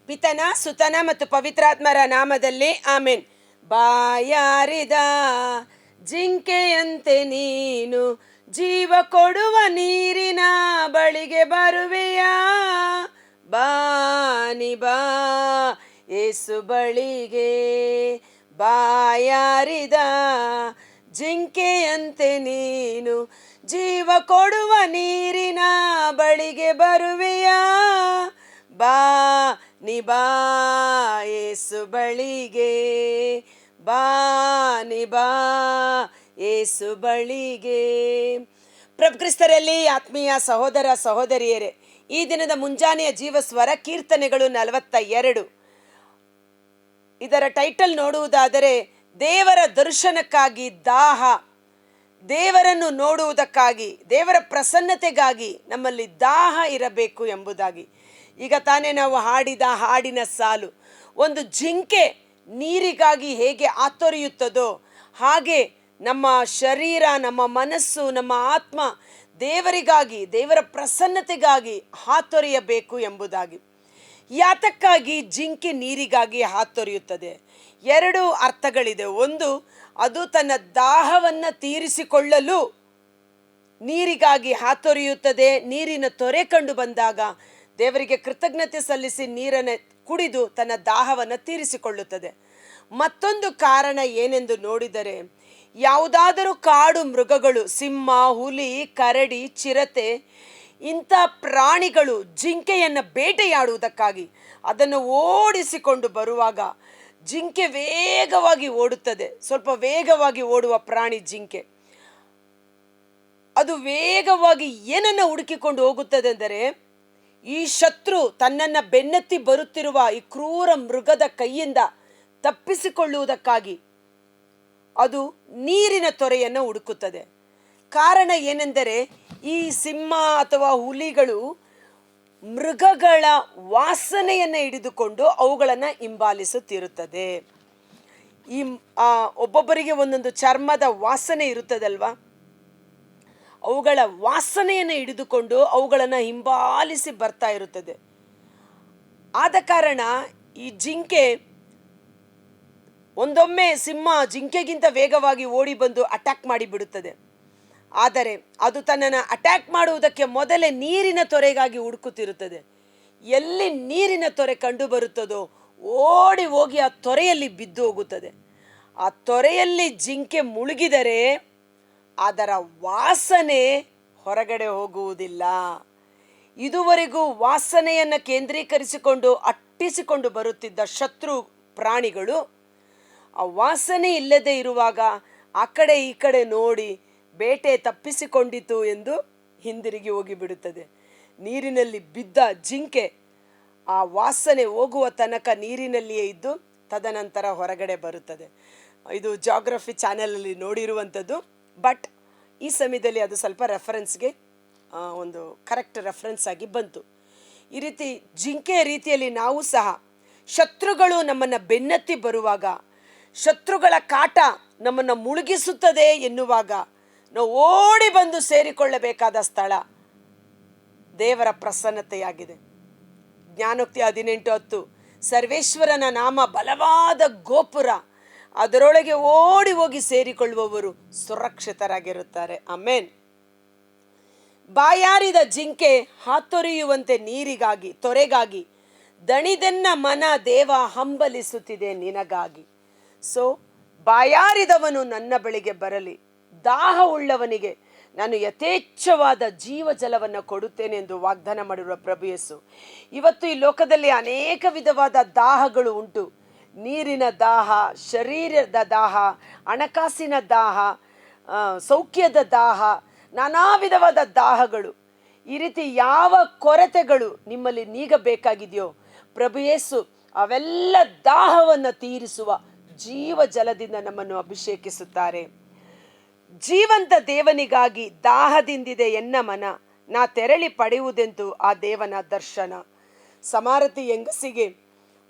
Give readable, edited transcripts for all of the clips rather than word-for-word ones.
ಪಿತನ ಸುತನ ಮತ್ತು ಪವಿತ್ರಾತ್ಮರ ನಾಮದಲ್ಲಿ ಆಮೆನ್. ಬಾಯಾರಿದ ಜಿಂಕೆಯಂತೆ ನೀನು ಜೀವ ಕೊಡುವ ನೀರಿನ ಬಳಿಗೆ ಬರುವೆಯಾ? ಬಾನಿ ಬಾ ಏಸು ಬಳಿಗೆ. ಬಾಯಾರಿದ ಜಿಂಕೆಯಂತೆ ನೀನು ಜೀವ ಕೊಡುವ ನೀರಿನ ಬಳಿಗೆ ಬರುವೆಯಾ? ಬಾ ನಿ ಬಾ ಏಸು ಬಳಿಗೆ. ಬಾ ನಿ ಬಾ ಏಸು ಬಳಿಗೆ. ಪ್ರಭು ಕ್ರಿಸ್ತರಲ್ಲಿ ಆತ್ಮೀಯ ಸಹೋದರ ಸಹೋದರಿಯರೇ, ಈ ದಿನದ ಮುಂಜಾನೆಯ ಜೀವ ಸ್ವರ ಕೀರ್ತನೆಗಳು 42. ಇದರ ಟೈಟಲ್ ನೋಡುವುದಾದರೆ, ದೇವರ ದರ್ಶನಕ್ಕಾಗಿ ದಾಹ. ದೇವರನ್ನು ನೋಡುವುದಕ್ಕಾಗಿ, ದೇವರ ಪ್ರಸನ್ನತೆಗಾಗಿ ನಮ್ಮಲ್ಲಿ ದಾಹ ಇರಬೇಕು ಎಂಬುದಾಗಿ. ಈಗ ತಾನೇ ನಾವು ಹಾಡಿದ ಹಾಡಿನ ಸಾಲು, ಒಂದು ಜಿಂಕೆ ನೀರಿಗಾಗಿ ಹೇಗೆ ಆತೊರೆಯುತ್ತದೋ ಹಾಗೆ ನಮ್ಮ ಶರೀರ, ನಮ್ಮ ಮನಸ್ಸು, ನಮ್ಮ ಆತ್ಮ ದೇವರಿಗಾಗಿ, ದೇವರ ಪ್ರಸನ್ನತೆಗಾಗಿ ಹಾತೊರೆಯಬೇಕು ಎಂಬುದಾಗಿ. ಯಾತಕ್ಕಾಗಿ ಜಿಂಕೆ ನೀರಿಗಾಗಿ ಹಾತೊರೆಯುತ್ತದೆ? 2 ಅರ್ಥಗಳಿದೆ. ಒಂದು, ಅದು ತನ್ನ ದಾಹವನ್ನು ತೀರಿಸಿಕೊಳ್ಳಲು ನೀರಿಗಾಗಿ ಹಾತೊರೆಯುತ್ತದೆ. ನೀರಿನ ತೊರೆ ಕಂಡು ಬಂದಾಗ ದೇವರಿಗೆ ಕೃತಜ್ಞತೆ ಸಲ್ಲಿಸಿ ನೀರನ್ನು ಕುಡಿದು ತನ್ನ ದಾಹವನ್ನು ತೀರಿಸಿಕೊಳ್ಳುತ್ತದೆ. ಮತ್ತೊಂದು ಕಾರಣ ಏನೆಂದು ನೋಡಿದರೆ, ಯಾವುದಾದರೂ ಕಾಡು ಮೃಗಗಳು, ಸಿಂಹ, ಹುಲಿ, ಕರಡಿ, ಚಿರತೆ ಇಂಥ ಪ್ರಾಣಿಗಳು ಜಿಂಕೆಯನ್ನು ಬೇಟೆಯಾಡುವುದಕ್ಕಾಗಿ ಅದನ್ನು ಓಡಿಸಿಕೊಂಡು ಬರುವಾಗ, ಜಿಂಕೆ ವೇಗವಾಗಿ ಓಡುತ್ತದೆ. ಸ್ವಲ್ಪ ವೇಗವಾಗಿ ಓಡುವ ಪ್ರಾಣಿ ಜಿಂಕೆ. ಅದು ವೇಗವಾಗಿ ಏನನ್ನು ಹುಡುಕಿಕೊಂಡು ಹೋಗುತ್ತದೆ ಅಂದರೆ, ಈ ಶತ್ರು ತನ್ನನ್ನು ಬೆನ್ನತ್ತಿ ಬರುತ್ತಿರುವ ಈ ಕ್ರೂರ ಮೃಗದ ಕೈಯಿಂದ ತಪ್ಪಿಸಿಕೊಳ್ಳುವುದಕ್ಕಾಗಿ ಅದು ನೀರಿನ ತೊರೆಯನ್ನು ಹುಡುಕುತ್ತದೆ. ಕಾರಣ ಏನೆಂದರೆ, ಈ ಸಿಂಹ ಅಥವಾ ಹುಲಿಗಳು ಮೃಗಗಳ ವಾಸನೆಯನ್ನು ಹಿಡಿದುಕೊಂಡು ಅವುಗಳನ್ನು ಹಿಂಬಾಲಿಸುತ್ತಿರುತ್ತದೆ. ಈ ಒಬ್ಬೊಬ್ಬರಿಗೆ ಒಂದೊಂದು ಚರ್ಮದ ವಾಸನೆ ಇರುತ್ತದಲ್ವಾ, ಅವುಗಳ ವಾಸನೆಯನ್ನು ಹಿಡಿದುಕೊಂಡು ಅವುಗಳನ್ನು ಹಿಂಬಾಲಿಸಿ ಬರ್ತಾ ಇರುತ್ತದೆ. ಆದ ಕಾರಣ ಈ ಜಿಂಕೆ ಒಂದೊಮ್ಮೆ ಸಿಂಹ ಜಿಂಕೆಗಿಂತ ವೇಗವಾಗಿ ಓಡಿ ಬಂದು ಅಟ್ಯಾಕ್ ಮಾಡಿಬಿಡುತ್ತದೆ. ಆದರೆ ಅದು ತನ್ನನ್ನು ಅಟ್ಯಾಕ್ ಮಾಡುವುದಕ್ಕೆ ಮೊದಲೇ ನೀರಿನ ತೊರೆಗಾಗಿ ಹುಡುಕುತ್ತಿರುತ್ತದೆ. ಎಲ್ಲಿ ನೀರಿನ ತೊರೆ ಕಂಡು ಬರುತ್ತದೋ ಓಡಿ ಹೋಗಿ ಆ ತೊರೆಯಲ್ಲಿ ಬಿದ್ದು ಹೋಗುತ್ತದೆ. ಆ ತೊರೆಯಲ್ಲಿ ಜಿಂಕೆ ಮುಳುಗಿದರೆ ಅದರ ವಾಸನೆ ಹೊರಗಡೆ ಹೋಗುವುದಿಲ್ಲ. ಇದುವರೆಗೂ ವಾಸನೆಯನ್ನು ಕೇಂದ್ರೀಕರಿಸಿಕೊಂಡು ಅಟ್ಟಿಸಿಕೊಂಡು ಬರುತ್ತಿದ್ದ ಶತ್ರು ಪ್ರಾಣಿಗಳು ಆ ವಾಸನೆ ಇಲ್ಲದೆ ಇರುವಾಗ ಆ ಕಡೆ ಈ ಕಡೆ ನೋಡಿ ಬೇಟೆ ತಪ್ಪಿಸಿಕೊಂಡಿತು ಎಂದು ಹಿಂದಿರುಗಿ ಹೋಗಿಬಿಡುತ್ತದೆ. ನೀರಿನಲ್ಲಿ ಬಿದ್ದ ಜಿಂಕೆ ಆ ವಾಸನೆ ಹೋಗುವ ತನಕ ನೀರಿನಲ್ಲಿಯೇ ಇದ್ದು ತದನಂತರ ಹೊರಗಡೆ ಬರುತ್ತದೆ. ಇದು ಜಾಗ್ರಫಿ ಚಾನೆಲಲ್ಲಿ ನೋಡಿರುವಂಥದ್ದು. ಬಟ್ ಈ ಸಮಯದಲ್ಲಿ ಅದು ಸ್ವಲ್ಪ ರೆಫರೆನ್ಸ್ಗೆ ಒಂದು ಕರೆಕ್ಟ್ ರೆಫರೆನ್ಸ್ ಆಗಿ ಬಂತು. ಈ ರೀತಿ ಜಿಂಕೆಯ ರೀತಿಯಲ್ಲಿ ನಾವು ಸಹ ಶತ್ರುಗಳು ನಮ್ಮನ್ನು ಬೆನ್ನತ್ತಿ ಬರುವಾಗ, ಶತ್ರುಗಳ ಕಾಟ ನಮ್ಮನ್ನು ಮುಳುಗಿಸುತ್ತದೆ ಎನ್ನುವಾಗ ನಾವು ಓಡಿ ಬಂದು ಸೇರಿಕೊಳ್ಳಬೇಕಾದ ಸ್ಥಳ ದೇವರ ಪ್ರಸನ್ನತೆಯಾಗಿದೆ. ಜ್ಞಾನೋಕ್ತಿ 18:10, ಸರ್ವೇಶ್ವರನ ನಾಮ ಬಲವಾದ ಗೋಪುರ, ಅದರೊಳಗೆ ಓಡಿ ಹೋಗಿ ಸೇರಿಕೊಳ್ಳುವವರು ಸುರಕ್ಷಿತರಾಗಿರುತ್ತಾರೆ. ಆಮೆನ್. ಬಾಯಾರಿದ ಜಿಂಕೆ ಹಾತೊರೆಯುವಂತೆ ನೀರಿಗಾಗಿ, ತೊರೆಗಾಗಿ, ದಣಿದೆನ್ನ ಮನ ದೇವ ಹಂಬಲಿಸುತ್ತಿದೆ ನಿನಗಾಗಿ. ಸೊ ಬಾಯಾರಿದವನು ನನ್ನ ಬಳಿಗೆ ಬರಲಿ, ದಾಹ ಉಳ್ಳವನಿಗೆ ನಾನು ಯಥೇಚ್ಛವಾದ ಜೀವ ಜಲವನ್ನು ಕೊಡುತ್ತೇನೆ ಎಂದು ವಾಗ್ದಾನ ಮಾಡಿರುವ ಪ್ರಭು ಯೇಸು. ಇವತ್ತು ಈ ಲೋಕದಲ್ಲಿ ಅನೇಕ ವಿಧವಾದ ದಾಹಗಳು ಉಂಟು. ನೀರಿನ ದಾಹ, ಶರೀರದ ದಾಹ, ಹಣಕಾಸಿನ ದಾಹ, ಸೌಖ್ಯದ ದಾಹ, ನಾನಾ ವಿಧವಾದ ದಾಹಗಳು. ಈ ರೀತಿ ಯಾವ ಕೊರತೆಗಳು ನಿಮ್ಮಲ್ಲಿ ನೀಗಬೇಕಾಗಿದೆಯೋ ಪ್ರಭು ಯೇಸು ಅವೆಲ್ಲ ದಾಹವನ್ನು ತೀರಿಸುವ ಜೀವ ಜಲದಿಂದ ನಮ್ಮನ್ನು ಅಭಿಷೇಕಿಸುತ್ತಾರೆ. ಜೀವಂತ ದೇವನಿಗಾಗಿ ದಾಹದಿಂದಿದೆ ಎನ್ನ ಮನ, ನಾ ತೆರಳಿ ಪಡೆಯುವುದೆಂದು ಆ ದೇವನ ದರ್ಶನ. ಸಮಾರತಿ ಹೆಂಗಸಿಗೆ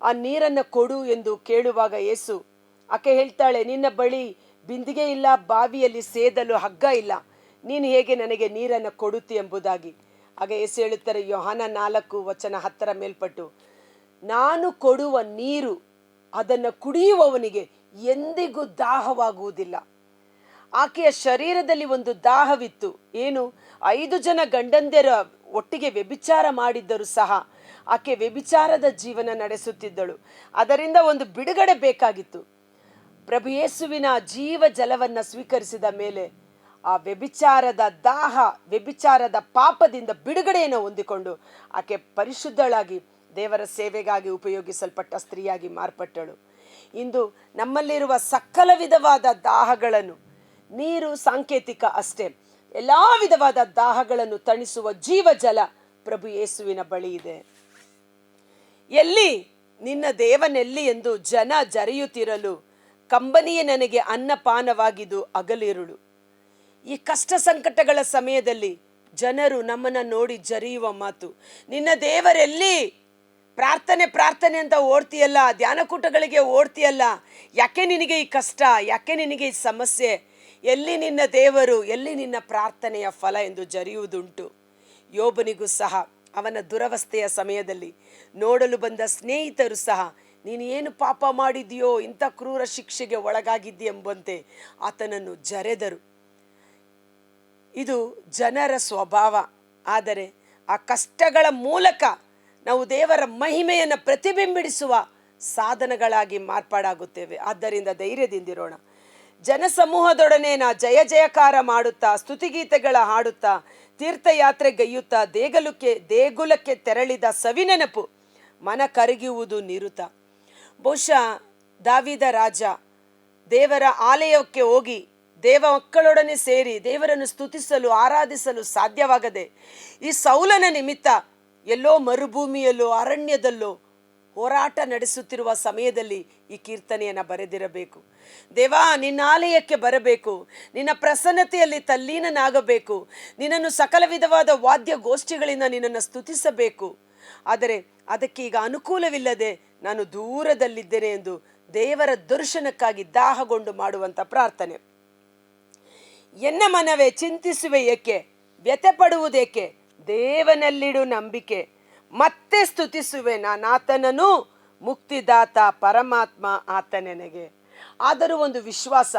ಆ ನೀರನ್ನು ಕೊಡು ಎಂದು ಕೇಳುವಾಗ ಯೇಸು, ಆಕೆ ಹೇಳ್ತಾಳೆ, ನಿನ್ನ ಬಳಿ ಬಿಂದಿಗೆ ಇಲ್ಲ, ಬಾವಿಯಲ್ಲಿ ಸೇದಲು ಹಗ್ಗ ಇಲ್ಲ, ನೀನು ಹೇಗೆ ನನಗೆ ನೀರನ್ನು ಕೊಡುತ್ತಿ ಎಂಬುದಾಗಿ. ಆಗ ಯೇಸು ಹೇಳುತ್ತಾರೆ, ಯೋಹಾನ 4:10 ಮೇಲ್ಪಟ್ಟು, ನಾನು ಕೊಡುವ ನೀರು ಅದನ್ನು ಕುಡಿಯುವವನಿಗೆ ಎಂದಿಗೂ ದಾಹವಾಗುವುದಿಲ್ಲ. ಆಕೆಯ ಶರೀರದಲ್ಲಿ ಒಂದು ದಾಹವಿತ್ತು. ಏನು? 5 ಜನ ಗಂಡಂದಿರ ಒಟ್ಟಿಗೆ ವ್ಯಭಿಚಾರ ಮಾಡಿದ್ದರೂ ಸಹ ಆಕೆ ವ್ಯಭಿಚಾರದ ಜೀವನ ನಡೆಸುತ್ತಿದ್ದಳು. ಅದರಿಂದ ಒಂದು ಬಿಡುಗಡೆ ಬೇಕಾಗಿತ್ತು. ಪ್ರಭು ಯೇಸುವಿನ ಜೀವ ಜಲವನ್ನು ಸ್ವೀಕರಿಸಿದ ಮೇಲೆ ಆ ವ್ಯಭಿಚಾರದ ದಾಹ, ವ್ಯಭಿಚಾರದ ಪಾಪದಿಂದ ಬಿಡುಗಡೆಯನ್ನು ಹೊಂದಿಕೊಂಡು ಆಕೆ ಪರಿಶುದ್ಧಳಾಗಿ ದೇವರ ಸೇವೆಗಾಗಿ ಉಪಯೋಗಿಸಲ್ಪಟ್ಟ ಸ್ತ್ರೀಯಾಗಿ ಮಾರ್ಪಟ್ಟಳು. ಇಂದು ನಮ್ಮಲ್ಲಿರುವ ಸಕಲ ವಿಧವಾದ ದಾಹಗಳನ್ನು, ನೀರು ಸಾಂಕೇತಿಕ ಅಷ್ಟೇ, ಎಲ್ಲ ವಿಧವಾದ ದಾಹಗಳನ್ನು ತಣಿಸುವ ಜೀವ ಜಲ ಪ್ರಭು ಯೇಸುವಿನ ಬಳಿ ಇದೆ. ಎಲ್ಲಿ ನಿನ್ನ ದೇವನೆಲ್ಲಿ ಎಂದು ಜನ ಜರೆಯುತ್ತಿರಲು ಕಂಬನಿಯೇ ನನಗೆ ಅನ್ನಪಾನವಾಗಿದ್ದು ಹಗಲಿರುಳು. ಈ ಕಷ್ಟ ಸಂಕಟಗಳ ಸಮಯದಲ್ಲಿ ಜನರು ನಮ್ಮನ್ನು ನೋಡಿ ಜರಿಯುವ ಮಾತು, ನಿನ್ನ ದೇವರೆಲ್ಲಿ? ಪ್ರಾರ್ಥನೆ ಅಂತ ಓಡ್ತೀಯಲ್ಲ, ಧ್ಯಾನಕೂಟಗಳಿಗೆ ಓಡ್ತೀಯಲ್ಲ, ಯಾಕೆ ನಿನಗೆ ಈ ಕಷ್ಟ, ಯಾಕೆ ನಿನಗೆ ಈ ಸಮಸ್ಯೆ, ಎಲ್ಲಿ ನಿನ್ನ ದೇವರು, ಎಲ್ಲಿ ನಿನ್ನ ಪ್ರಾರ್ಥನೆಯ ಫಲ ಎಂದು ಜರಿಯುವುದುಂಟು. ಯೋಬನಿಗೂ ಸಹ ಅವನ ದುರವಸ್ಥೆಯ ಸಮಯದಲ್ಲಿ ನೋಡಲು ಬಂದ ಸ್ನೇಹಿತರು ಸಹ ನೀನು ಏನು ಪಾಪ ಮಾಡಿದೆಯೋ, ಇಂಥ ಕ್ರೂರ ಶಿಕ್ಷೆಗೆ ಒಳಗಾಗಿದ್ದೀಯೆಂಬಂತೆ ಆತನನ್ನು ಜರೆದರು. ಇದು ಜನರ ಸ್ವಭಾವ. ಆದರೆ ಆ ಕಷ್ಟಗಳ ಮೂಲಕ ನಾವು ದೇವರ ಮಹಿಮೆಯನ್ನು ಪ್ರತಿಬಿಂಬಿಸುವ ಸಾಧನಗಳಾಗಿ ಮಾರ್ಪಾಡಾಗುತ್ತೇವೆ. ಆದ್ದರಿಂದ ಧೈರ್ಯದಿಂದಿರೋಣ. ಜನಸಮೂಹದೊಡನೆ ನಾ ಜಯ ಜಯಕಾರ ಮಾಡುತ್ತಾ, ಸ್ತುತಿಗೀತೆಗಳ ಹಾಡುತ್ತಾ, ತೀರ್ಥಯಾತ್ರೆಗೈಯುತ್ತಾ, ದೇಗುಲಕ್ಕೆ ತೆರಳಿದ ಸವಿನೆನಪು ಮನ ಕರಗುವುದು ನಿರುತ. ಬಹುಶಃ ದಾವೀದ ರಾಜ ದೇವರ ಆಲಯಕ್ಕೆ ಹೋಗಿ ದೇವ ಮಕ್ಕಳೊಡನೆ ಸೇರಿ ದೇವರನ್ನು ಸ್ತುತಿಸಲು, ಆರಾಧಿಸಲು ಸಾಧ್ಯವಾಗದೆ ಈ ಸೌಲನ ನಿಮಿತ್ತ ಎಲ್ಲೋ ಮರುಭೂಮಿಯಲ್ಲೋ ಅರಣ್ಯದಲ್ಲೋ ಹೋರಾಟ ನಡೆಸುತ್ತಿರುವ ಸಮಯದಲ್ಲಿ ಈ ಕೀರ್ತನೆಯನ್ನು ಬರೆದಿರಬೇಕು. ದೇವಾ, ನಿನ್ನ ಆಲಯಕ್ಕೆ ಬರಬೇಕು, ನಿನ್ನ ಪ್ರಸನ್ನತೆಯಲ್ಲಿ ತಲ್ಲೀನನಾಗಬೇಕು, ನಿನ್ನನ್ನು ಸಕಲ ವಿಧವಾದ ವಾದ್ಯ ಗೋಷ್ಠಿಗಳಿಂದ ನಿನ್ನನ್ನು ಸ್ತುತಿಸಬೇಕು. ಆದರೆ ಅದಕ್ಕೆ ಈಗ ಅನುಕೂಲವಿಲ್ಲದೆ ನಾನು ದೂರದಲ್ಲಿದ್ದೇನೆ ಎಂದು ದೇವರ ದರ್ಶನಕ್ಕಾಗಿ ದಾಹಗೊಂಡು ಮಾಡುವಂಥ ಪ್ರಾರ್ಥನೆ. ಎನ್ನ ಮನವೇ ಚಿಂತಿಸುವೆ ಏಕೆ, ವ್ಯಥೆ ಪಡುವುದೇಕೆ, ದೇವನಲ್ಲಿಡು ನಂಬಿಕೆ, ಮತ್ತೆ ಸ್ತುತಿಸುವೆ ನಾನಾತನನು, ಮುಕ್ತಿದಾತ ಪರಮಾತ್ಮ ಆತ ನನಗೆ. ಆದರೂ ಒಂದು ವಿಶ್ವಾಸ,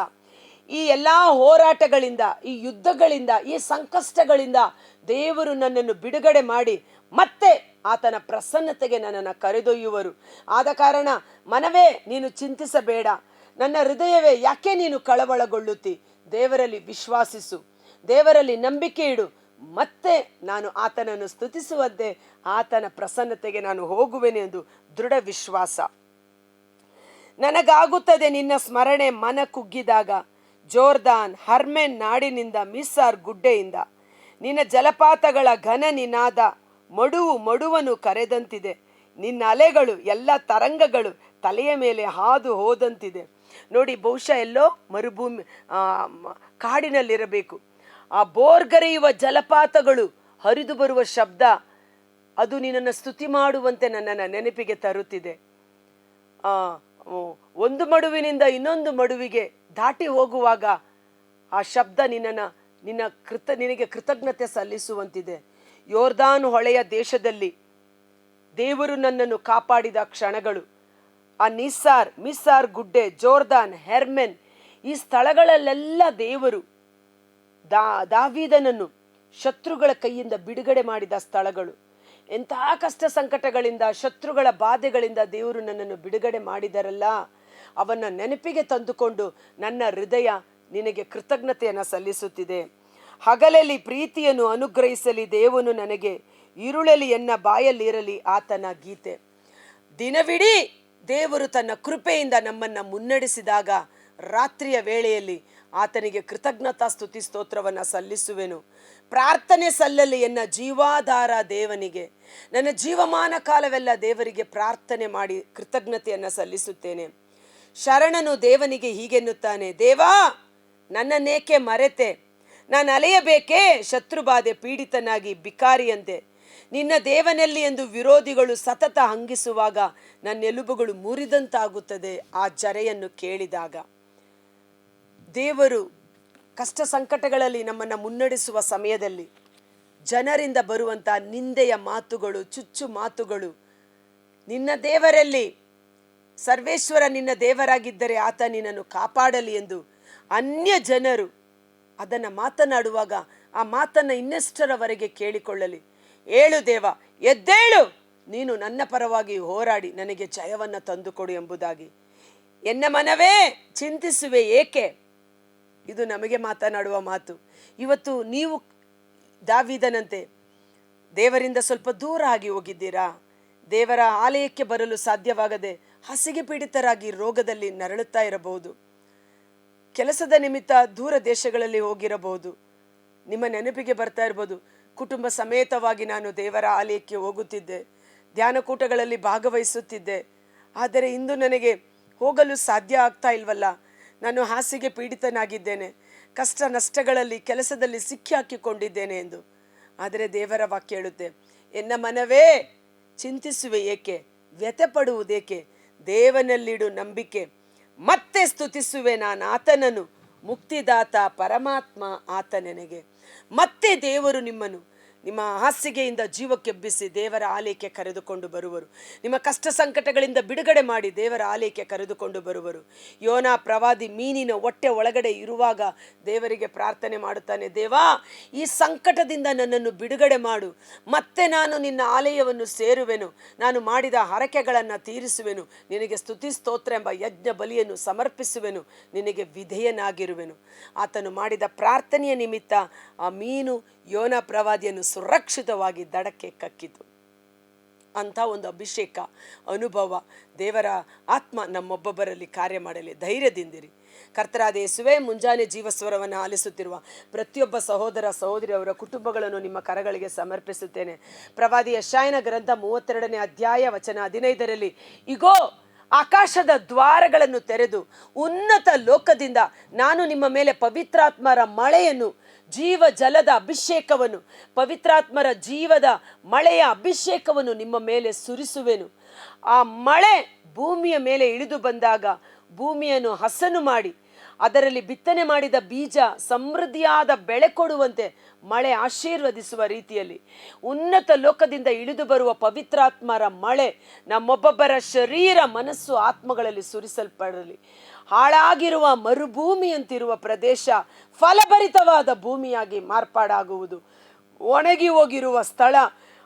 ಈ ಎಲ್ಲ ಹೋರಾಟಗಳಿಂದ, ಈ ಯುದ್ಧಗಳಿಂದ, ಈ ಸಂಕಷ್ಟಗಳಿಂದ ದೇವರು ನನ್ನನ್ನು ಬಿಡುಗಡೆ ಮಾಡಿ ಮತ್ತೆ ಆತನ ಪ್ರಸನ್ನತೆಗೆ ನನ್ನನ್ನು ಕರೆದೊಯ್ಯುವರು. ಆದ ಕಾರಣ ಮನವೇ ನೀನು ಚಿಂತಿಸಬೇಡ, ನನ್ನ ಹೃದಯವೇ ಯಾಕೆ ನೀನು ಕಳವಳಗೊಳ್ಳುತ್ತಿ, ದೇವರಲ್ಲಿ ವಿಶ್ವಾಸಿಸು, ದೇವರಲ್ಲಿ ನಂಬಿಕೆ ಇಡು, ಮತ್ತೆ ನಾನು ಆತನನ್ನು ಸ್ತುತಿಸುವಂತೆ ಆತನ ಪ್ರಸನ್ನತೆಗೆ ನಾನು ಹೋಗುವೆನು ಎಂದು ದೃಢ ವಿಶ್ವಾಸ. ನನಗಾಗುತ್ತದೆ ನಿನ್ನ ಸ್ಮರಣೆ ಮನ ಕುಗ್ಗಿದಾಗ, ಜೋರ್ದಾನ್ ಹರ್ಮೆನ್ ನಾಡಿನಿಂದ ಮಿಸ್ಸಾರ್ ಗುಡ್ಡೆಯಿಂದ, ನಿನ್ನ ಜಲಪಾತಗಳ ಘನ ನಿನಾದ ಮಡುವನು ಕರೆದಂತಿದೆ, ನಿನ್ನ ಅಲೆಗಳು ಎಲ್ಲ ತರಂಗಗಳು ತಲೆಯ ಮೇಲೆ ಹಾದು ಹೋದಂತಿದೆ. ನೋಡಿ, ಬಹುಶಃ ಎಲ್ಲೋ ಮರುಭೂಮಿ ಕಾಡಿನಲ್ಲಿರಬೇಕು. ಆ ಬೋರ್ಗರೆಯುವ ಜಲಪಾತಗಳು ಹರಿದು ಬರುವ ಶಬ್ದ ಅದು ನಿನ್ನನ್ನು ಸ್ತುತಿ ಮಾಡುವಂತೆ ನನ್ನನ್ನು ನೆನಪಿಗೆ ತರುತ್ತಿದೆ. ಒಂದು ಮಡುವಿನಿಂದ ಇನ್ನೊಂದು ಮಡುವಿಗೆ ದಾಟಿ ಹೋಗುವಾಗ ಆ ಶಬ್ದ ನಿನಗೆ ಕೃತಜ್ಞತೆ ಸಲ್ಲಿಸುವಂತಿದೆ. ಯೋರ್ದಾನ್ ಹೊಳೆಯ ದೇಶದಲ್ಲಿ ದೇವರು ನನ್ನನ್ನು ಕಾಪಾಡಿದ ಕ್ಷಣಗಳು, ಆ ಮಿಸ್ಸಾರ್ ಗುಡ್ಡೆ, ಜೋರ್ದಾನ್, ಹೆರ್ಮೆನ್, ಈ ಸ್ಥಳಗಳಲ್ಲೆಲ್ಲ ದೇವರು ದಾವೀದನನ್ನು ಶತ್ರುಗಳ ಕೈಯಿಂದ ಬಿಡುಗಡೆ ಮಾಡಿದ ಸ್ಥಳಗಳು. ಎಂತಹ ಕಷ್ಟ ಸಂಕಟಗಳಿಂದ, ಶತ್ರುಗಳ ಬಾಧೆಗಳಿಂದ ದೇವರು ನನ್ನನ್ನು ಬಿಡುಗಡೆ ಮಾಡಿದರಲ್ಲ, ಅವನ್ನ ನೆನಪಿಗೆ ತಂದುಕೊಂಡು ನನ್ನ ಹೃದಯ ನಿನಗೆ ಕೃತಜ್ಞತೆಯನ್ನು ಸಲ್ಲಿಸುತ್ತಿದೆ. ಹಗಲಲ್ಲಿ ಪ್ರೀತಿಯನ್ನು ಅನುಗ್ರಹಿಸಲಿ ದೇವನು ನನಗೆ, ಇರುಳಲಿ ಎನ್ನ ಬಾಯಲ್ಲಿರಲಿ ಆತನ ಗೀತೆ. ದಿನವಿಡೀ ದೇವರು ತನ್ನ ಕೃಪೆಯಿಂದ ನಮ್ಮನ್ನು ಮುನ್ನಡೆಸಿದಾಗ ರಾತ್ರಿಯ ವೇಳೆಯಲ್ಲಿ ಆತನಿಗೆ ಕೃತಜ್ಞತಾ ಸ್ತುತಿ ಸ್ತೋತ್ರವನ್ನು ಸಲ್ಲಿಸುವೆನು. ಪ್ರಾರ್ಥನೆ ಸಲ್ಲಲಿ ಎನ್ನ ಜೀವಾಧಾರ ದೇವನಿಗೆ, ನನ್ನ ಜೀವಮಾನ ಕಾಲವೆಲ್ಲ ದೇವರಿಗೆ ಪ್ರಾರ್ಥನೆ ಮಾಡಿ ಕೃತಜ್ಞತೆಯನ್ನು ಸಲ್ಲಿಸುತ್ತೇನೆ. ಶರಣನು ದೇವನಿಗೆ ಹೀಗೆನ್ನುತ್ತಾನೆ, ದೇವಾ ನನ್ನನ್ನೇಕೆ ಮರೆತೆ, ನಾನು ಅಲೆಯಬೇಕೇ ಶತ್ರುಬಾಧೆ ಪೀಡಿತನಾಗಿ ಬಿಕಾರಿಯಂತೆ. ನಿನ್ನ ದೇವನಲ್ಲಿ ಎಂದು ವಿರೋಧಿಗಳು ಸತತ ಹಂಗಿಸುವಾಗ ನನ್ನ ಎಲುಬುಗಳು ಮುರಿದಂತಾಗುತ್ತದೆ ಆ ಜರೆಯನ್ನು ಕೇಳಿದಾಗ. ದೇವರು ಕಷ್ಟ ಸಂಕಟಗಳಲ್ಲಿ ನಮ್ಮನ್ನು ಮುನ್ನಡೆಸುವ ಸಮಯದಲ್ಲಿ ಜನರಿಂದ ಬರುವಂಥ ನಿಂದೆಯ ಮಾತುಗಳು, ಚುಚ್ಚು ಮಾತುಗಳು ನಿನ್ನ ದೇವರಲ್ಲಿ ಸರ್ವೇಶ್ವರ ನಿನ್ನ ದೇವರಾಗಿದ್ದರೆ ಆತ ನಿನ್ನನ್ನು ಕಾಪಾಡಲಿ ಎಂದು ಅನ್ಯ ಜನರು ಅದನ್ನು ಮಾತನಾಡುವಾಗ ಆ ಮಾತನ್ನು ಇನ್ನೆಷ್ಟರವರೆಗೆ ಕೇಳಿಕೊಳ್ಳಲಿ. ಏಳು ದೇವ, ಎದ್ದೇಳು, ನೀನು ನನ್ನ ಪರವಾಗಿ ಹೋರಾಡಿ ನನಗೆ ಜಯವನ್ನು ತಂದುಕೊಡು ಎಂಬುದಾಗಿ. ಎನ್ನ ಮನವೇ ಚಿಂತಿಸುವೆ ಏಕೆ? ಇದು ನಮಗೆ ಮಾತನಾಡುವ ಮಾತು. ಇವತ್ತು ನೀವು ದಾವೀದನಂತೆ ದೇವರಿಂದ ಸ್ವಲ್ಪ ದೂರ ಆಗಿ ಹೋಗಿದ್ದೀರಾ? ದೇವರ ಆಲಯಕ್ಕೆ ಬರಲು ಸಾಧ್ಯವಾಗದೆ ಹಾಸಿಗೆ ಪೀಡಿತರಾಗಿ ರೋಗದಲ್ಲಿ ನರಳುತ್ತಾ ಇರಬಹುದು. ಕೆಲಸದ ನಿಮಿತ್ತ ದೂರ ದೇಶಗಳಲ್ಲಿ ಹೋಗಿರಬಹುದು. ನಿಮ್ಮ ನೆನಪಿಗೆ ಬರ್ತಾ ಇರ್ಬೋದು, ಕುಟುಂಬ ಸಮೇತವಾಗಿ ನಾನು ದೇವರ ಆಲಯಕ್ಕೆ ಹೋಗುತ್ತಿದ್ದೆ, ಧ್ಯಾನಕೂಟಗಳಲ್ಲಿ ಭಾಗವಹಿಸುತ್ತಿದ್ದೆ, ಆದರೆ ಇಂದು ನನಗೆ ಹೋಗಲು ಸಾಧ್ಯ ಆಗ್ತಾ ಇಲ್ವಲ್ಲ, ನಾನು ಹಾಸಿಗೆ ಪೀಡಿತನಾಗಿದ್ದೇನೆ, ಕಷ್ಟ ನಷ್ಟಗಳಲ್ಲಿ ಕೆಲಸದಲ್ಲಿ ಸಿಕ್ಕಿ ಹಾಕಿಕೊಂಡಿದ್ದೇನೆ ಎಂದು. ಆದರೆ ದೇವರ ವಾಕ್ಯ ಹೇಳುತ್ತೆ, ಎನ್ನ ಮನವೇ ಚಿಂತಿಸುವೆ ಏಕೆ, ವ್ಯಥೆ ಪಡುವುದೇಕೆ? ದೇವನಲ್ಲಿಡು ನಂಬಿಕೆ, ಮತ್ತೆ ಸ್ತುತಿಸುವೆ ನಾನು ಆತನನ್ನು, ಮುಕ್ತಿದಾತ ಪರಮಾತ್ಮ ಆತ ನನಗೆ. ಮತ್ತೆ ದೇವರು ನಿಮ್ಮನ್ನು ನಿಮ್ಮ ಹಾಸಿಗೆಯಿಂದ ಜೀವಕ್ಕೆಬ್ಬಿಸಿ ದೇವರ ಆಲಯಕ್ಕೆ ಕರೆದುಕೊಂಡು ಬರುವರು. ನಿಮ್ಮ ಕಷ್ಟ ಸಂಕಟಗಳಿಂದ ಬಿಡುಗಡೆ ಮಾಡಿ ದೇವರ ಆಲಯಕ್ಕೆ ಕರೆದುಕೊಂಡು ಬರುವರು. ಯೋನಾ ಪ್ರವಾದಿ ಮೀನಿನ ಹೊಟ್ಟೆ ಒಳಗಡೆ ಇರುವಾಗ ದೇವರಿಗೆ ಪ್ರಾರ್ಥನೆ ಮಾಡುತ್ತಾನೆ, ದೇವಾ, ಈ ಸಂಕಟದಿಂದ ನನ್ನನ್ನು ಬಿಡುಗಡೆ ಮಾಡು, ಮತ್ತೆ ನಾನು ನಿನ್ನ ಆಲಯವನ್ನು ಸೇರುವೆನು, ನಾನು ಮಾಡಿದ ಹರಕೆಗಳನ್ನು ತೀರಿಸುವೆನು, ನಿನಗೆ ಸ್ತುತಿ ಸ್ತೋತ್ರ ಎಂಬ ಯಜ್ಞ ಬಲಿಯನ್ನು ಸಮರ್ಪಿಸುವೆನು, ನಿನಗೆ ವಿಧೇಯನಾಗಿರುವೆನು. ಆತನು ಮಾಡಿದ ಪ್ರಾರ್ಥನೆಯ ನಿಮಿತ್ತ ಆ ಮೀನು ಯೋನಾ ಪ್ರವಾದಿಯನ್ನು ಸುರಕ್ಷಿತವಾಗಿ ದಡಕ್ಕೆ ಕಕ್ಕಿತು. ಅಂಥ ಒಂದು ಅಭಿಷೇಕ ಅನುಭವ ದೇವರ ಆತ್ಮ ನಮ್ಮೊಬ್ಬೊಬ್ಬರಲ್ಲಿ ಕಾರ್ಯ ಮಾಡಲಿ. ಧೈರ್ಯದಿಂದಿರಿ. ಕರ್ತರಾದ ಯೇಸುವೇ, ಮುಂಜಾನೆ ಜೀವಸ್ವರವನ್ನು ಆಲಿಸುತ್ತಿರುವ ಪ್ರತಿಯೊಬ್ಬ ಸಹೋದರ ಸಹೋದರಿ ಅವರ ಕುಟುಂಬಗಳನ್ನು ನಿಮ್ಮ ಕರಗಳಿಗೆ ಸಮರ್ಪಿಸುತ್ತೇನೆ. ಪ್ರವಾದಿ ಯೆಶಾಯನ ಗ್ರಂಥ 32ನೇ ಅಧ್ಯಾಯ ವಚನ 15ರಲ್ಲಿ, ಇಗೋ, ಆಕಾಶದ ದ್ವಾರಗಳನ್ನು ತೆರೆದು ಉನ್ನತ ಲೋಕದಿಂದ ನಾನು ನಿಮ್ಮ ಮೇಲೆ ಪವಿತ್ರಾತ್ಮರ ಮಳೆಯನ್ನು, ಜೀವ ಜಲದ ಅಭಿಷೇಕವನ್ನು, ಪವಿತ್ರಾತ್ಮರ ಜೀವದ ಮಳೆಯ ಅಭಿಷೇಕವನ್ನು ನಿಮ್ಮ ಮೇಲೆ ಸುರಿಸುವೆನು. ಆ ಮಳೆ ಭೂಮಿಯ ಮೇಲೆ ಇಳಿದು ಬಂದಾಗ ಭೂಮಿಯನ್ನು ಹಸನು ಮಾಡಿ ಅದರಲ್ಲಿ ಬಿತ್ತನೆ ಮಾಡಿದ ಬೀಜ ಸಮೃದ್ಧಿಯಾದ ಬೆಳೆ ಕೊಡುವಂತೆ ಮಳೆ ಆಶೀರ್ವದಿಸುವ ರೀತಿಯಲ್ಲಿ ಉನ್ನತ ಲೋಕದಿಂದ ಇಳಿದು ಬರುವ ಪವಿತ್ರಾತ್ಮರ ಮಳೆ ನಮ್ಮೊಬ್ಬೊಬ್ಬರ ಶರೀರ, ಮನಸ್ಸು, ಆತ್ಮಗಳಲ್ಲಿ ಸುರಿಸಲ್ಪಡಲಿ. ಹಾಳಾಗಿರುವ ಮರುಭೂಮಿಯಂತಿರುವ ಪ್ರದೇಶ ಫಲಭರಿತವಾದ ಭೂಮಿಯಾಗಿ ಮಾರ್ಪಾಡಾಗುವುದು. ಒಣಗಿ ಹೋಗಿರುವ ಸ್ಥಳ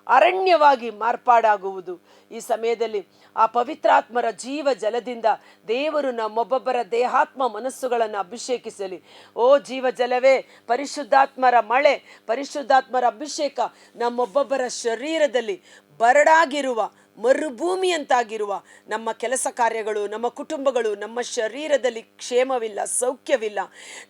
ಅರಣ್ಯವಾಗಿ ಮಾರ್ಪಾಡಾಗುವುದು. ಈ ಸಮಯದಲ್ಲಿ ಆ ಪವಿತ್ರಾತ್ಮರ ಜೀವ ಜಲದಿಂದ ದೇವರು ನಮ್ಮೊಬ್ಬೊಬ್ಬರ ದೇಹಾತ್ಮ ಮನಸ್ಸುಗಳನ್ನು ಅಭಿಷೇಕಿಸಲಿ. ಓ ಜೀವ ಜಲವೇ, ಪರಿಶುದ್ಧಾತ್ಮರ ಮಳೆ, ಪರಿಶುದ್ಧಾತ್ಮರ ಅಭಿಷೇಕ ನಮ್ಮೊಬ್ಬೊಬ್ಬರ ಶರೀರದಲ್ಲಿ ಬರಡಾಗಿರುವ ಮರುಭೂಮಿಯಂತಾಗಿರುವ ನಮ್ಮ ಕೆಲಸ ಕಾರ್ಯಗಳು, ನಮ್ಮ ಕುಟುಂಬಗಳು, ನಮ್ಮ ಶರೀರದಲ್ಲಿ ಕ್ಷೇಮವಿಲ್ಲ, ಸೌಖ್ಯವಿಲ್ಲ,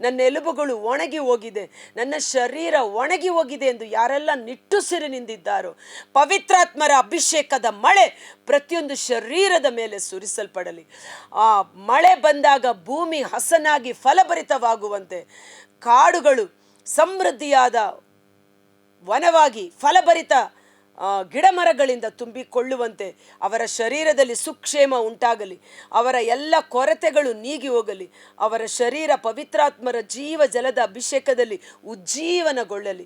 ನನ್ನ ಎಲುಬುಗಳು ಒಣಗಿ ಹೋಗಿದೆ, ನನ್ನ ಶರೀರ ಒಣಗಿ ಹೋಗಿದೆ ಎಂದು ಯಾರೆಲ್ಲ ನಿಟ್ಟುಸಿರಿನಿಂದಿದ್ದಾರೋ ಪವಿತ್ರಾತ್ಮರ ಅಭಿಷೇಕದ ಮಳೆ ಪ್ರತಿಯೊಂದು ಶರೀರದ ಮೇಲೆ ಸುರಿಸಲ್ಪಡಲಿ. ಆ ಮಳೆ ಬಂದಾಗ ಭೂಮಿ ಹಸನಾಗಿ ಫಲಭರಿತವಾಗುವಂತೆ, ಕಾಡುಗಳು ಸಮೃದ್ಧಿಯಾದ ವನವಾಗಿ ಫಲಭರಿತ ಗಿಡಮರಗಳಿಂದ ತುಂಬಿಕೊಳ್ಳುವಂತೆ ಅವರ ಶರೀರದಲ್ಲಿ ಸುಕ್ಷೇಮ ಉಂಟಾಗಲಿ, ಅವರ ಎಲ್ಲ ಕೊರತೆಗಳು ನೀಗಿ ಹೋಗಲಿ, ಅವರ ಶರೀರ ಪವಿತ್ರಾತ್ಮರ ಜೀವ ಜಲದ ಅಭಿಷೇಕದಲ್ಲಿ ಉಜ್ಜೀವನಗೊಳ್ಳಲಿ.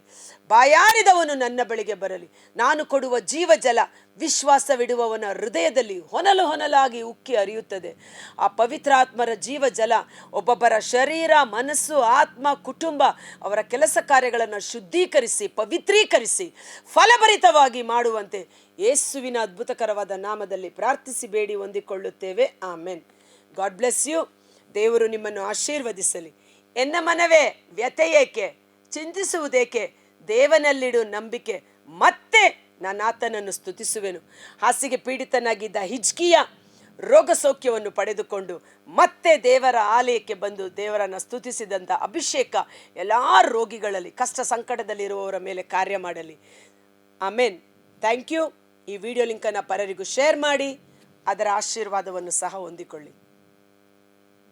ಬಾಯಾರಿದವನು ನನ್ನ ಬಳಿಗೆ ಬರಲಿ, ನಾನು ಕೊಡುವ ಜೀವ ಜಲ ವಿಶ್ವಾಸವಿಡುವವನ ಹೃದಯದಲ್ಲಿ ಹೊನಲು ಹೊನಲಾಗಿ ಉಕ್ಕಿ ಹರಿಯುತ್ತದೆ. ಆ ಪವಿತ್ರಾತ್ಮರ ಜೀವ ಜಲ ಒಬ್ಬೊಬ್ಬರ ಶರೀರ, ಮನಸ್ಸು, ಆತ್ಮ, ಕುಟುಂಬ, ಅವರ ಕೆಲಸ ಕಾರ್ಯಗಳನ್ನು ಶುದ್ಧೀಕರಿಸಿ ಪವಿತ್ರೀಕರಿಸಿ ಫಲಭರಿತವಾಗಿ ಮಾಡುವಂತೆ ಯೇಸುವಿನ ಅದ್ಭುತಕರವಾದ ನಾಮದಲ್ಲಿ ಪ್ರಾರ್ಥಿಸಿ ಬೇಡಿ ಹೊಂದಿಕೊಳ್ಳುತ್ತೇವೆ. ಆಮೆನ್. God bless you. ದೇವರು ನಿಮ್ಮನ್ನು ಆಶೀರ್ವದಿಸಲಿ. ಎನ್ನ ಮನವೇ ವ್ಯಥೆ ಏಕೆ, ಚಿಂತಿಸುವುದೇಕೆ? ದೇವನಲ್ಲಿಡು ನಂಬಿಕೆ, ಮತ್ತೆ ನಾನು ಆತನನ್ನು ಸ್ತುತಿಸುವೆನು. ಹಾಸಿಗೆ ಪೀಡಿತನಾಗಿದ್ದ ಹಿಜ್ಕೀಯ ರೋಗ ಸೌಖ್ಯವನ್ನು ಪಡೆದುಕೊಂಡು ಮತ್ತೆ ದೇವರ ಆಲಯಕ್ಕೆ ಬಂದು ದೇವರನ್ನು ಸ್ತುತಿಸಿದಂಥ ಅಭಿಷೇಕ ಎಲ್ಲ ರೋಗಿಗಳಲ್ಲಿ, ಕಷ್ಟ ಸಂಕಟದಲ್ಲಿರುವವರ ಮೇಲೆ ಕಾರ್ಯ ಮಾಡಲಿ. ಆಮೆನ್. Thank you. ಈ ವಿಡಿಯೋ ಲಿಂಕನ್ನು ಪರರಿಗೂ ಶೇರ್ ಮಾಡಿ ಅದರ ಆಶೀರ್ವಾದವನ್ನು ಸಹ ಹೊಂದಿಕೊಳ್ಳಿ.